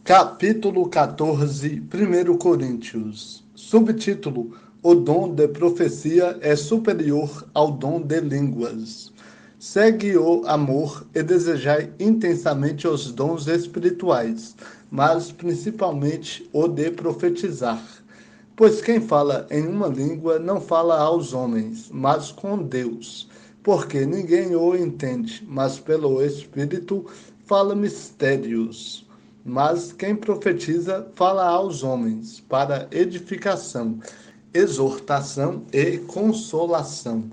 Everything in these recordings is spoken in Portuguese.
Capítulo 14, 1 Coríntios. Subtítulo: O dom de profecia é superior ao dom de línguas. Segue o amor e desejai intensamente os dons espirituais, mas principalmente o de profetizar. Pois quem fala em uma língua não fala aos homens, mas com Deus, porque ninguém o entende, mas pelo Espírito fala mistérios. Mas quem profetiza fala aos homens, para edificação, exortação e consolação.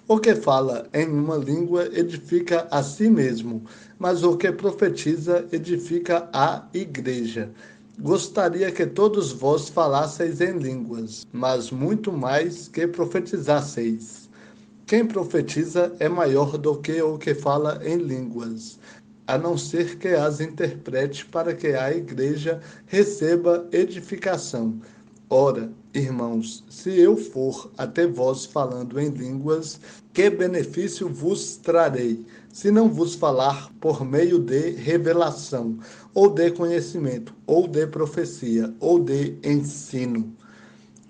O que fala em uma língua edifica a si mesmo, mas o que profetiza edifica a igreja. Gostaria que todos vós falasseis em línguas, mas muito mais que profetizasseis. Quem profetiza é maior do que o que fala em línguas, a não ser que as interprete para que a igreja receba edificação. Ora, irmãos, se eu for até vós falando em línguas, que benefício vos trarei, se não vos falar por meio de revelação, ou de conhecimento, ou de profecia, ou de ensino?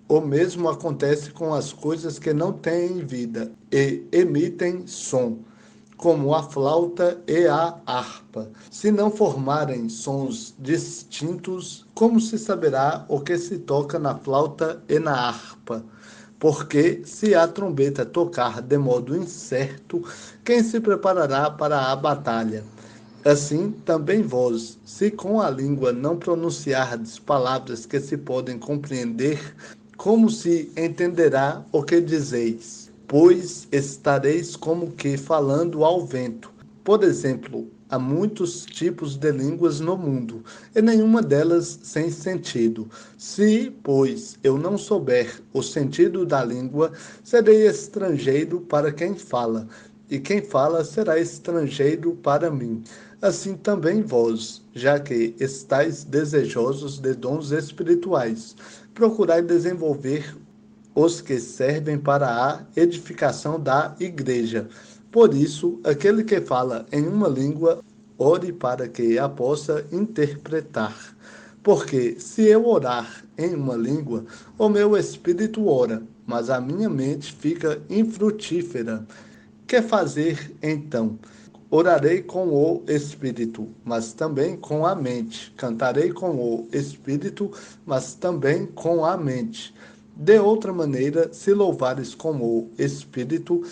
O mesmo acontece com as coisas que não têm vida e emitem som, como a flauta e a harpa. Se não formarem sons distintos, como se saberá o que se toca na flauta e na harpa? Porque se a trombeta tocar de modo incerto, quem se preparará para a batalha? Assim, também vós, se com a língua não pronunciardes palavras que se podem compreender, como se entenderá o que dizeis? Pois estareis como que falando ao vento. Por exemplo, há muitos tipos de línguas no mundo, e nenhuma delas sem sentido. Se, pois, eu não souber o sentido da língua, serei estrangeiro para quem fala, e quem fala será estrangeiro para mim. Assim também vós, já que estáis desejosos de dons espirituais, procurai desenvolver os que servem para a edificação da igreja. Por isso, aquele que fala em uma língua, ore para que a possa interpretar. Porque se eu orar em uma língua, o meu espírito ora, mas a minha mente fica infrutífera. Que fazer então? Orarei com o espírito, mas também com a mente. Cantarei com o espírito, mas também com a mente. De outra maneira, se louvares com o espírito,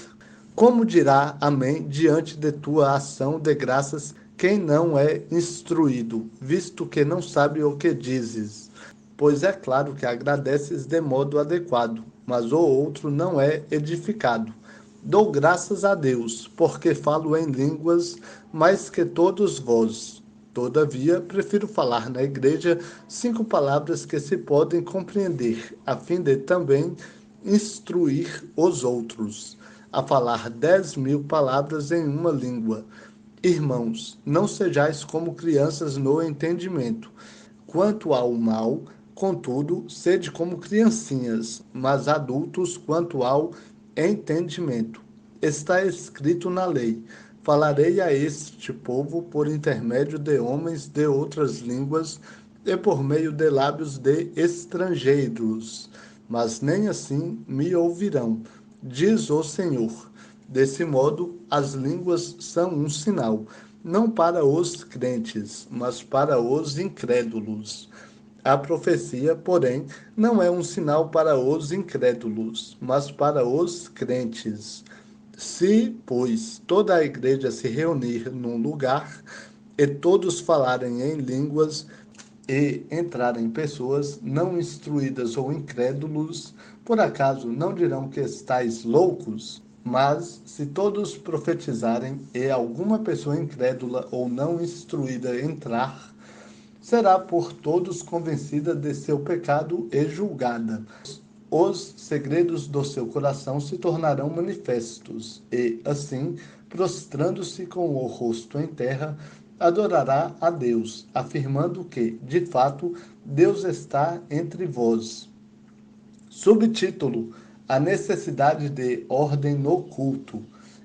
como dirá amém diante de tua ação de graças quem não é instruído, visto que não sabe o que dizes? Pois é claro que agradeces de modo adequado, mas o outro não é edificado. Dou graças a Deus, porque falo em línguas mais que todos vós. Todavia, prefiro falar na igreja 5 palavras que se podem compreender, a fim de também instruir os outros, a falar 10.000 palavras em uma língua. Irmãos, não sejais como crianças no entendimento. Quanto ao mal, contudo, sede como criancinhas, mas adultos quanto ao entendimento. Está escrito na lei: falarei a este povo por intermédio de homens de outras línguas e por meio de lábios de estrangeiros, mas nem assim me ouvirão, diz o Senhor. Desse modo, as línguas são um sinal, não para os crentes, mas para os incrédulos. A profecia, porém, não é um sinal para os incrédulos, mas para os crentes. Se, pois, toda a igreja se reunir num lugar e todos falarem em línguas e entrarem pessoas não instruídas ou incrédulos, por acaso não dirão que estáis loucos? Mas, se todos profetizarem e alguma pessoa incrédula ou não instruída entrar, será por todos convencida de seu pecado e julgada. Os segredos do seu coração se tornarão manifestos, e, assim, prostrando-se com o rosto em terra, adorará a Deus, afirmando que, de fato, Deus está entre vós. Subtítulo: A necessidade de ordem no culto.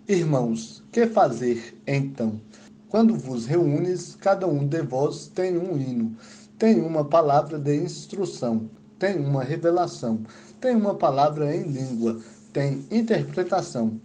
Irmãos, que fazer então? Quando vos reúnes, cada um de vós tem um hino. tem uma palavra de instrução, tem uma revelação, tem uma palavra em língua, tem interpretação.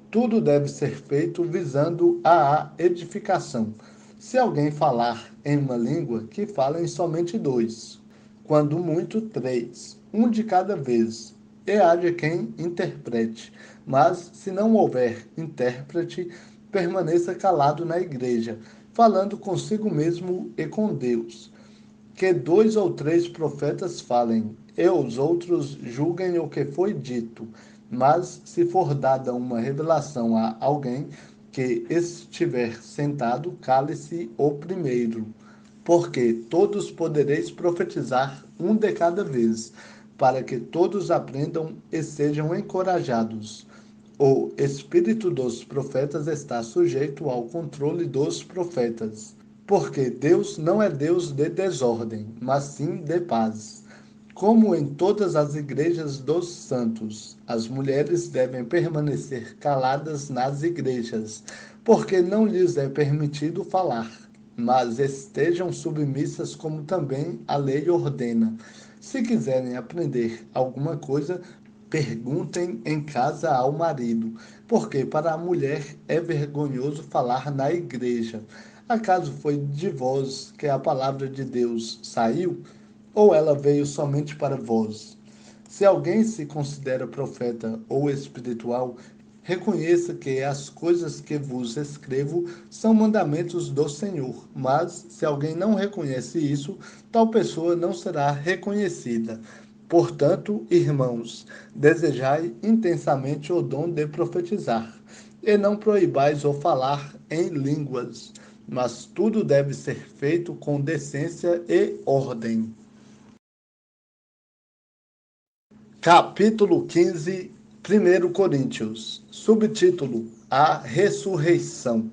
Tudo deve ser feito visando a edificação. Se alguém falar em uma língua, que falem somente dois, quando muito três, um de cada vez, e haja quem interprete. Mas, se não houver intérprete, permaneça calado na igreja, falando consigo mesmo e com Deus. Que 2 ou 3 profetas falem, e os outros julguem o que foi dito. Mas, se for dada uma revelação a alguém que estiver sentado, cale-se o primeiro. Porque todos podereis profetizar um de cada vez, para que todos aprendam e sejam encorajados. O espírito dos profetas está sujeito ao controle dos profetas, porque Deus não é Deus de desordem, mas sim de paz. Como em todas as igrejas dos santos, as mulheres devem permanecer caladas nas igrejas, porque não lhes é permitido falar, mas estejam submissas como também a lei ordena. Se quiserem aprender alguma coisa, perguntem em casa ao marido, porque para a mulher é vergonhoso falar na igreja. Acaso foi de vós que a palavra de Deus saiu? Ou ela veio somente para vós? Se alguém se considera profeta ou espiritual, reconheça que as coisas que vos escrevo são mandamentos do Senhor. Mas, se alguém não reconhece isso, tal pessoa não será reconhecida. Portanto, irmãos, desejai intensamente o dom de profetizar, e não proibais o falar em línguas, mas tudo deve ser feito com decência e ordem. Capítulo 15, 1 Coríntios. Subtítulo: A ressurreição.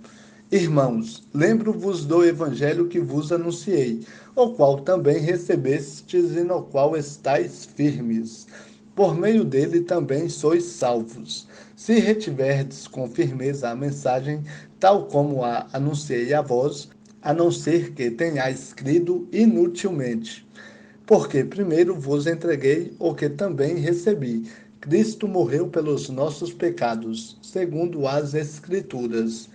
Irmãos, lembro-vos do evangelho que vos anunciei, o qual também recebestes e no qual estáis firmes. Por meio dele também sois salvos, se retiverdes com firmeza a mensagem, tal como a anunciei a vós, a não ser que tenhais crido inutilmente. Porque primeiro vos entreguei o que também recebi. Cristo morreu pelos nossos pecados, segundo as Escrituras,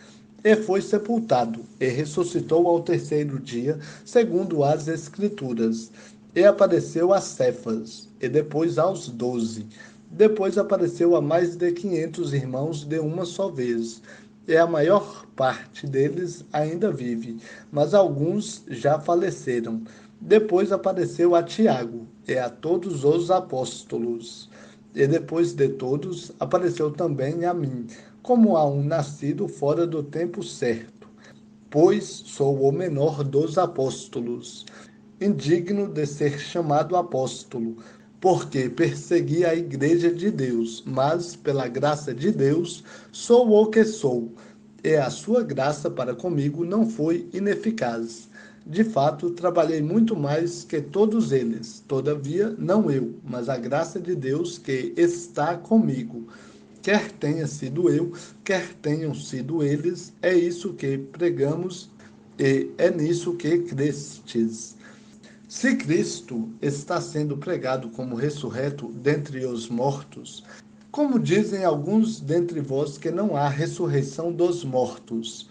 e foi sepultado, e ressuscitou ao terceiro dia, segundo as Escrituras, e apareceu a Cefas, e depois aos 12. Depois apareceu a mais de 500 irmãos de uma só vez, e a maior parte deles ainda vive, mas alguns já faleceram. Depois apareceu a Tiago e a todos os apóstolos. E depois de todos, apareceu também a mim, como a um nascido fora do tempo certo, pois sou o menor dos apóstolos, indigno de ser chamado apóstolo, porque persegui a igreja de Deus, mas pela graça de Deus sou o que sou, e a sua graça para comigo não foi ineficaz. De fato, trabalhei muito mais que todos eles, todavia, não eu, mas a graça de Deus que está comigo. Quer tenha sido eu, quer tenham sido eles, é isso que pregamos e é nisso que crestes. Se Cristo está sendo pregado como ressurreto dentre os mortos, como dizem alguns dentre vós que não há ressurreição dos mortos,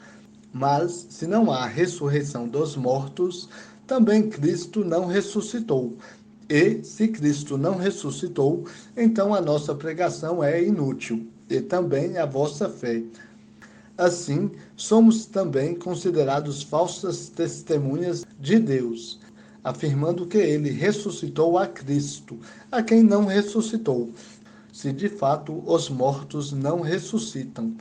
mas se não há ressurreição dos mortos, também Cristo não ressuscitou. E se Cristo não ressuscitou, então a nossa pregação é inútil, e também a vossa fé. Assim, somos também considerados falsas testemunhas de Deus, afirmando que ele ressuscitou a Cristo, a quem não ressuscitou, se de fato os mortos não ressuscitam.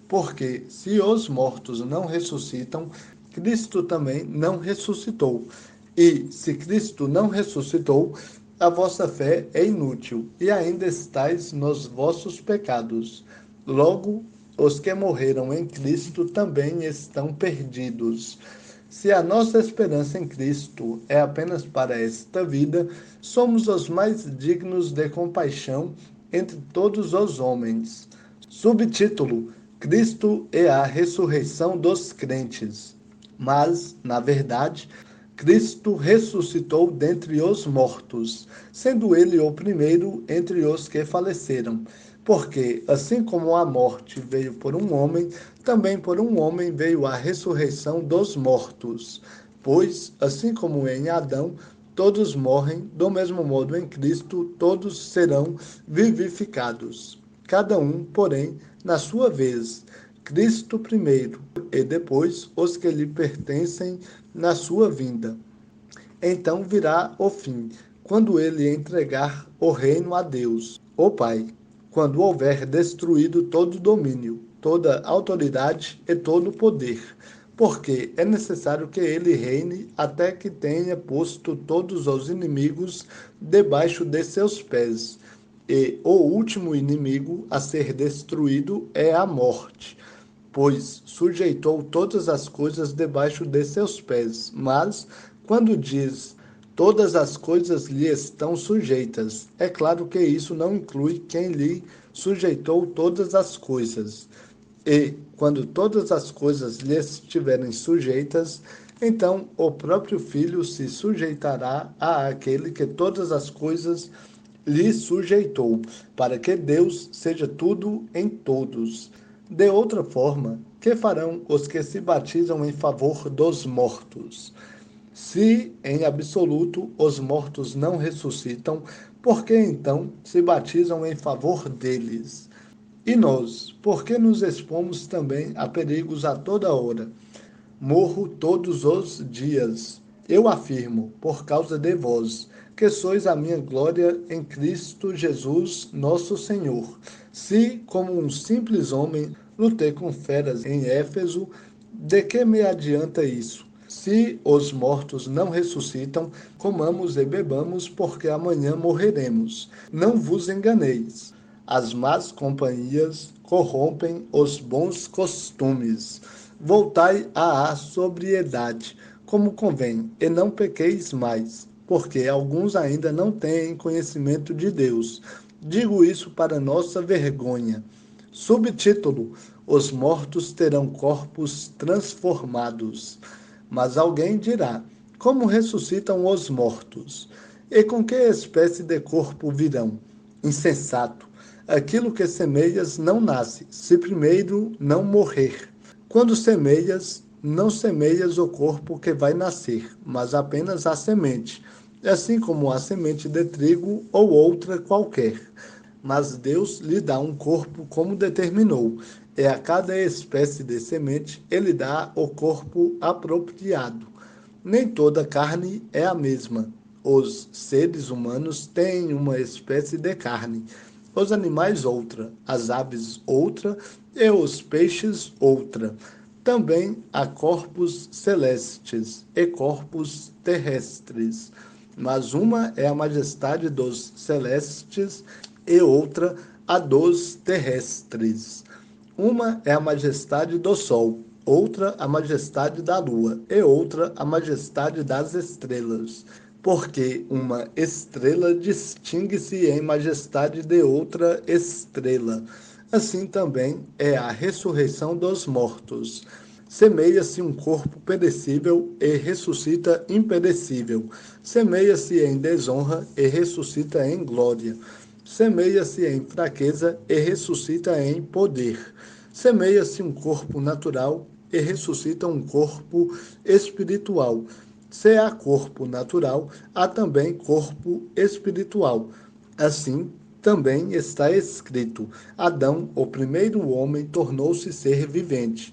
Porque se os mortos não ressuscitam, Cristo também não ressuscitou. E se Cristo não ressuscitou, a vossa fé é inútil, e ainda estáis nos vossos pecados. Logo, os que morreram em Cristo também estão perdidos. Se a nossa esperança em Cristo é apenas para esta vida, somos os mais dignos de compaixão entre todos os homens. Subtítulo: Cristo é a ressurreição dos crentes. Mas, na verdade, Cristo ressuscitou dentre os mortos, sendo ele o primeiro entre os que faleceram. Porque, assim como a morte veio por um homem, também por um homem veio a ressurreição dos mortos. Pois, assim como em Adão todos morrem, do mesmo modo em Cristo todos serão vivificados. Cada um, porém, na sua vez. Cristo primeiro, e depois os que lhe pertencem na sua vinda. Então virá o fim, quando ele entregar o reino a Deus, o Pai, quando houver destruído todo domínio, toda autoridade e todo poder, porque é necessário que ele reine até que tenha posto todos os inimigos debaixo de seus pés. E o último inimigo a ser destruído é a morte, pois sujeitou todas as coisas debaixo de seus pés. Mas, quando diz todas as coisas lhe estão sujeitas, é claro que isso não inclui quem lhe sujeitou todas as coisas. E, quando todas as coisas lhe estiverem sujeitas, então o próprio Filho se sujeitará àquele que todas as coisas lhe sujeitou, para que Deus seja tudo em todos. De outra forma, que farão os que se batizam em favor dos mortos? Se, em absoluto, os mortos não ressuscitam, por que então se batizam em favor deles? E nós, por que nos expomos também a perigos a toda hora? Morro todos os dias. Eu afirmo, por causa de vós, que sois a minha glória em Cristo Jesus, nosso Senhor. Se, como um simples homem, lutei com feras em Éfeso, de que me adianta isso? Se os mortos não ressuscitam, comamos e bebamos, porque amanhã morreremos. Não vos enganeis. As más companhias corrompem os bons costumes. Voltai à sobriedade, como convém, e não pequeis mais, porque alguns ainda não têm conhecimento de Deus. Digo isso para nossa vergonha. Subtítulo: Os mortos terão corpos transformados. Mas alguém dirá: como ressuscitam os mortos? E com que espécie de corpo virão? Insensato! Aquilo que semeias não nasce, se primeiro não morrer. Quando semeias, não semeias o corpo que vai nascer, mas apenas a semente, assim como a semente de trigo ou outra qualquer. Mas Deus lhe dá um corpo como determinou, e a cada espécie de semente ele dá o corpo apropriado. Nem toda carne é a mesma. Os seres humanos têm uma espécie de carne, os animais outra, as aves outra e os peixes outra. Também há corpos celestes e corpos terrestres, mas uma é a majestade dos celestes e outra a dos terrestres. Uma é a majestade do sol, outra a majestade da lua, e outra a majestade das estrelas. Porque uma estrela distingue-se em majestade de outra estrela. Assim também é a ressurreição dos mortos. Semeia-se um corpo perecível e ressuscita imperecível. Semeia-se em desonra e ressuscita em glória. Semeia-se em fraqueza e ressuscita em poder. Semeia-se um corpo natural e ressuscita um corpo espiritual. Se há corpo natural, há também corpo espiritual. Assim, também está escrito: Adão, o primeiro homem, tornou-se ser vivente,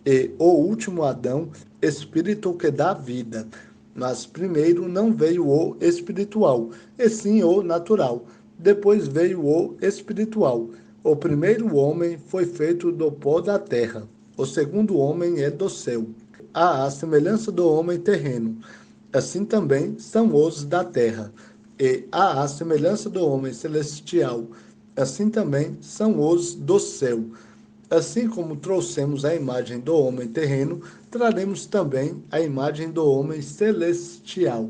e o último Adão, espírito que dá vida. Mas primeiro não veio o espiritual, e sim o natural. Depois veio o espiritual. O primeiro homem foi feito do pó da terra. O segundo homem é do céu. À semelhança do homem terreno, assim também são os da terra. E à semelhança do homem celestial, assim também são os do céu. Assim como trouxemos a imagem do homem terreno, traremos também a imagem do homem celestial.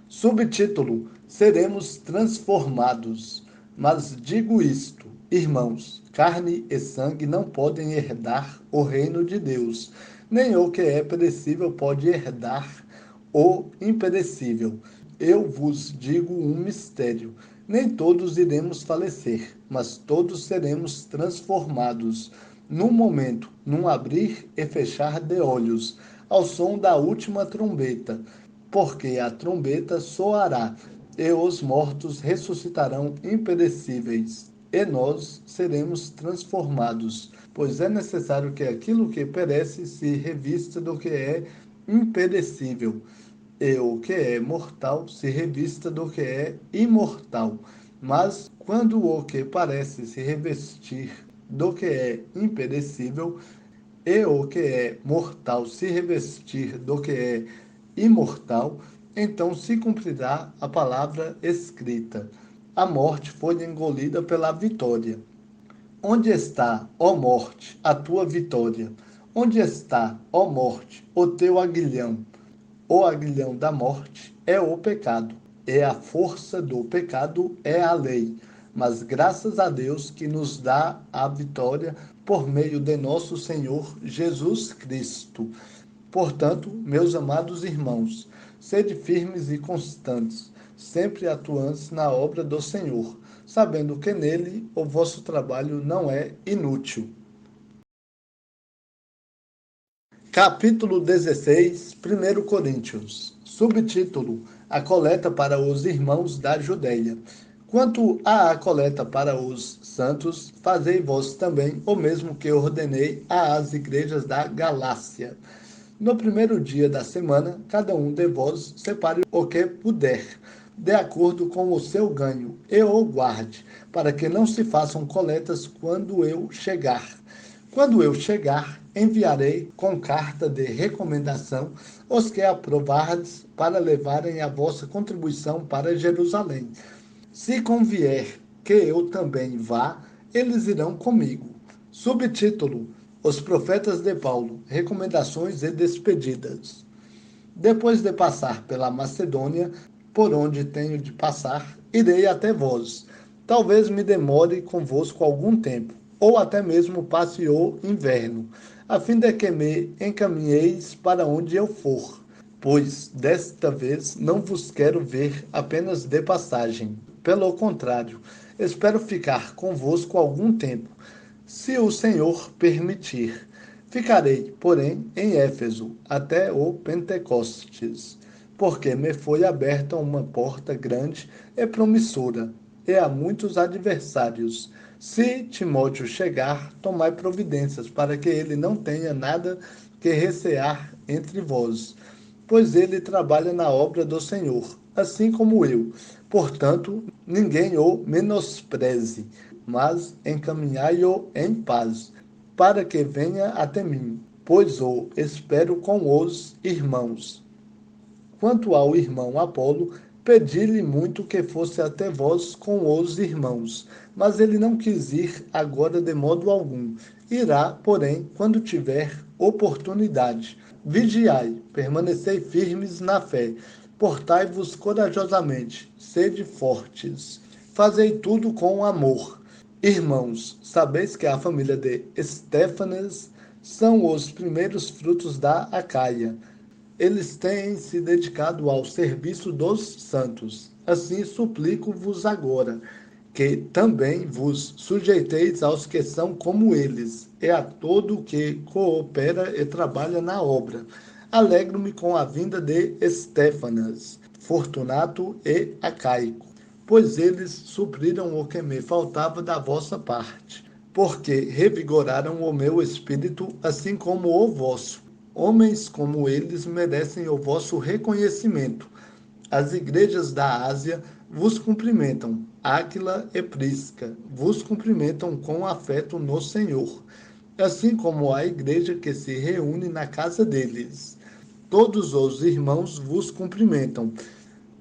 Subtítulo: Seremos transformados. Mas digo isto, irmãos: carne e sangue não podem herdar o reino de Deus, nem o que é perecível pode herdar o imperecível. Eu vos digo um mistério. Nem todos iremos falecer, mas todos seremos transformados. Num momento, num abrir e fechar de olhos, ao som da última trombeta. Porque a trombeta soará, e os mortos ressuscitarão imperecíveis, e nós seremos transformados. Pois é necessário que aquilo que perece se revista do que é imperecível, e o que é mortal se revista do que é imortal. Mas quando o que parece se revestir do que é imperecível, e o que é mortal se revestir do que é imortal, então se cumprirá a palavra escrita: a morte foi engolida pela vitória. Onde está, ó morte, a tua vitória? Onde está, ó morte, o teu aguilhão? O aguilhão da morte é o pecado, e a força do pecado é a lei. Mas graças a Deus que nos dá a vitória por meio de nosso Senhor Jesus Cristo. Portanto, meus amados irmãos, sede firmes e constantes, sempre atuantes na obra do Senhor, sabendo que nele o vosso trabalho não é inútil. Capítulo 16, 1 Coríntios. Subtítulo: A coleta para os irmãos da Judéia. Quanto à coleta para os santos, fazei vós também o mesmo que ordenei às igrejas da Galácia. No primeiro dia da semana, cada um de vós separe o que puder, de acordo com o seu ganho, e o guarde, para que não se façam coletas quando eu chegar. Quando eu chegar, enviarei com carta de recomendação os que aprovardes para levarem a vossa contribuição para Jerusalém. Se convier que eu também vá, eles irão comigo. Subtítulo: Os profetas de Paulo, recomendações e despedidas. Depois de passar pela Macedônia, por onde tenho de passar, irei até vós. Talvez me demore convosco algum tempo, ou até mesmo passe o inverno, a fim de que me encaminheis para onde eu for, pois desta vez não vos quero ver apenas de passagem. Pelo contrário, espero ficar convosco algum tempo, se o Senhor permitir. Ficarei, porém, em Éfeso até o Pentecostes, porque me foi aberta uma porta grande e promissora, e há muitos adversários. Se Timóteo chegar, tomai providências para que ele não tenha nada que recear entre vós, pois ele trabalha na obra do Senhor, assim como eu. Portanto, ninguém o menospreze, mas encaminhai-o em paz, para que venha até mim, pois o espero com os irmãos. Quanto ao irmão Apolo, pedi-lhe muito que fosse até vós com os irmãos, mas ele não quis ir agora de modo algum. Irá, porém, quando tiver oportunidade. Vigiai, permanecei firmes na fé, portai-vos corajosamente, sede fortes. Fazei tudo com amor. Irmãos, sabeis que a família de Estéfanas são os primeiros frutos da Acaia. Eles têm se dedicado ao serviço dos santos. Assim suplico-vos agora, que também vos sujeiteis aos que são como eles, e a todo o que coopera e trabalha na obra. Alegro-me com a vinda de Estéfanas, Fortunato e Acaico, pois eles supriram o que me faltava da vossa parte, porque revigoraram o meu espírito, assim como o vosso. Homens como eles merecem o vosso reconhecimento. As igrejas da Ásia vos cumprimentam. Áquila e Prisca vos cumprimentam com afeto no Senhor, assim como a igreja que se reúne na casa deles. Todos os irmãos vos cumprimentam.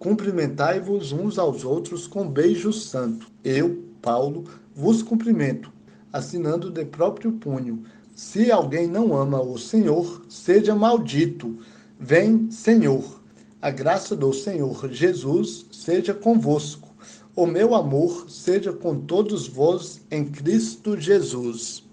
Cumprimentai-vos uns aos outros com beijo santo. Eu, Paulo, vos cumprimento, assinando de próprio punho. Se alguém não ama o Senhor, seja maldito. Vem, Senhor. A graça do Senhor Jesus seja convosco. O meu amor seja com todos vós em Cristo Jesus.